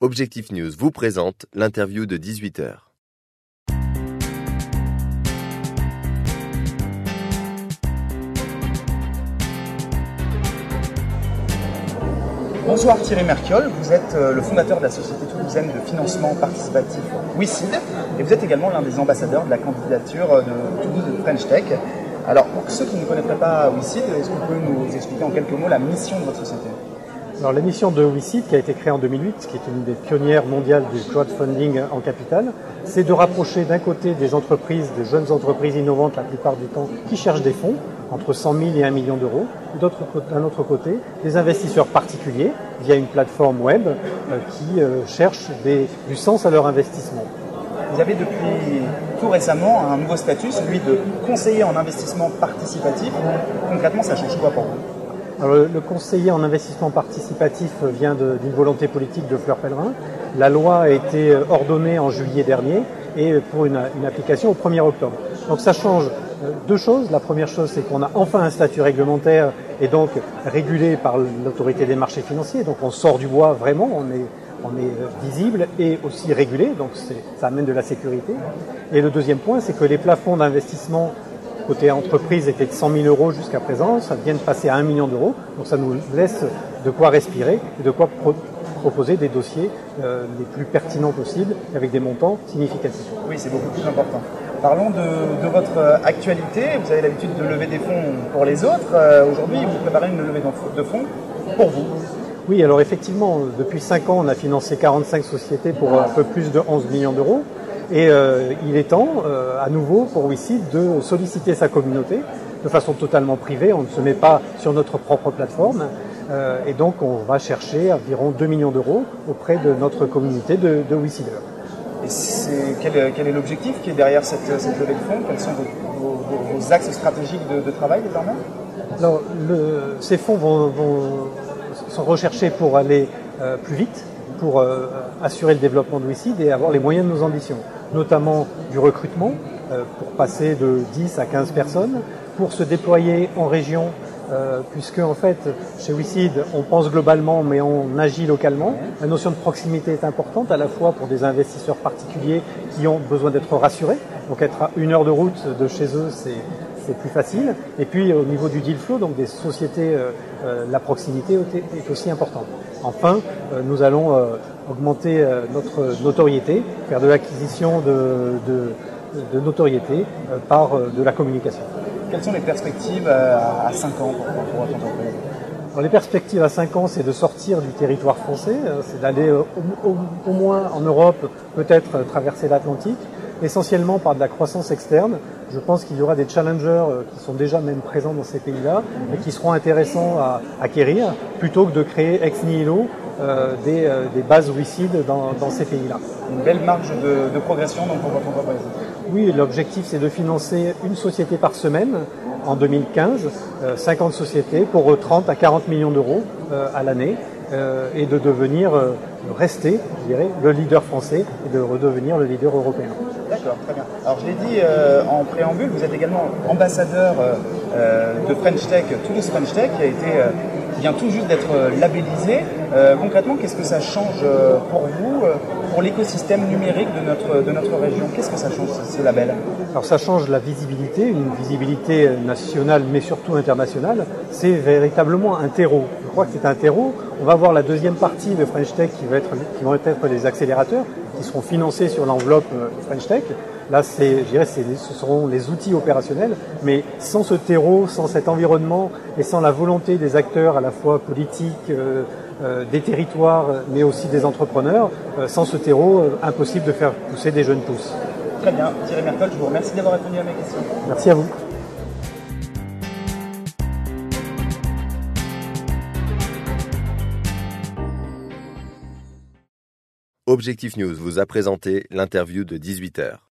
Objectif News vous présente l'interview de 18h. Bonsoir Thierry Merchiol, vous êtes le fondateur de la société toulousaine de financement participatif WeSeed et vous êtes également l'un des ambassadeurs de la candidature de Toulouse de French Tech. Alors pour ceux qui ne connaîtraient pas WeSeed, est-ce que vous pouvez nous expliquer en quelques mots la mission de votre société ? Alors la mission de WeSeed, qui a été créée en 2008, qui est une des pionnières mondiales du crowdfunding en capital, c'est de rapprocher d'un côté des entreprises, des jeunes entreprises innovantes la plupart du temps, qui cherchent des fonds, entre 100 000 et 1 million d'euros, et d'un autre côté, des investisseurs particuliers, via une plateforme web, qui cherchent du sens à leur investissement. Vous avez depuis tout récemment un nouveau statut, celui de conseiller en investissement participatif. Concrètement, ça change quoi pour vous ? Alors, le conseiller en investissement participatif vient d'une volonté politique de Fleur Pellerin. La loi a été ordonnée en juillet dernier et pour une application au 1er octobre. Donc ça change deux choses. La première chose, c'est qu'on a enfin un statut réglementaire et donc régulé par l'autorité des marchés financiers. Donc on sort du bois vraiment, on est visible et aussi régulé, donc ça amène de la sécurité. Et le deuxième point, c'est que les plafonds d'investissement côté entreprise étaient de 100 000 euros jusqu'à présent, ça vient de passer à 1 million d'euros, donc ça nous laisse de quoi respirer et de quoi proposer des dossiers les plus pertinents possibles avec des montants significatifs. Oui, c'est beaucoup plus important. Parlons de votre actualité. Vous avez l'habitude de lever des fonds pour les autres. Aujourd'hui, vous préparez une levée de fonds pour vous. Oui, alors effectivement, depuis 5 ans, on a financé 45 sociétés pour un peu plus de 11 millions d'euros. Et il est temps, à nouveau, pour WeSeed de solliciter sa communauté de façon totalement privée. On ne se met pas sur notre propre plateforme. Et donc, on va chercher environ 2 millions d'euros auprès de notre communauté de WeSeeders. Et quel est l'objectif qui est derrière cette levée de fonds ? Quels sont vos axes stratégiques de travail désormais ? Alors, ces fonds sont recherchés pour aller plus vite, pour assurer le développement de WeSeed et avoir les moyens de nos ambitions, notamment du recrutement, pour passer de 10 à 15 personnes, pour se déployer en région, puisque en fait, chez WeSeed, on pense globalement, mais on agit localement. La notion de proximité est importante, à la fois pour des investisseurs particuliers qui ont besoin d'être rassurés. Donc être à 1 heure de route de chez eux, c'est plus facile. Et puis au niveau du deal flow, donc des sociétés, la proximité est aussi importante. Enfin, nous allons augmenter notre notoriété, faire de l'acquisition de notoriété par de la communication. Quelles sont les perspectives à 5 ans pour votre entreprise ? Alors, les perspectives à 5 ans, c'est de sortir du territoire français, c'est d'aller au moins en Europe, peut-être traverser l'Atlantique, essentiellement par de la croissance externe. Je pense qu'il y aura des challengers qui sont déjà même présents dans ces pays-là et qui seront intéressants à acquérir plutôt que de créer ex nihilo des bases WeSeed dans ces pays-là. Une belle marge de progression donc, pour votre entreprise. Oui, l'objectif c'est de financer une société par semaine en 2015, 50 sociétés pour 30 à 40 millions d'euros à l'année et de rester, je dirais, le leader français et de redevenir le leader européen. D'accord, très bien. Alors je l'ai dit en préambule, vous êtes également ambassadeur de French Tech, Toulouse French Tech, qui vient tout juste d'être labellisé. Concrètement, qu'est-ce que ça change pour vous, pour l'écosystème numérique de notre région ? Qu'est-ce que ça change ce label ? Alors ça change la visibilité, une visibilité nationale mais surtout internationale. C'est véritablement un terreau. Je crois que c'est un terreau. On va voir la deuxième partie de French Tech qui vont être les accélérateurs qui seront financés sur l'enveloppe French Tech. Là, ce seront les outils opérationnels, mais sans ce terreau, sans cet environnement et sans la volonté des acteurs à la fois politiques, des territoires, mais aussi des entrepreneurs, sans ce terreau, impossible de faire pousser des jeunes pousses. Très bien. Thierry Merchiol, je vous remercie d'avoir répondu à mes questions. Merci à vous. Objectif News vous a présenté l'interview de 18h.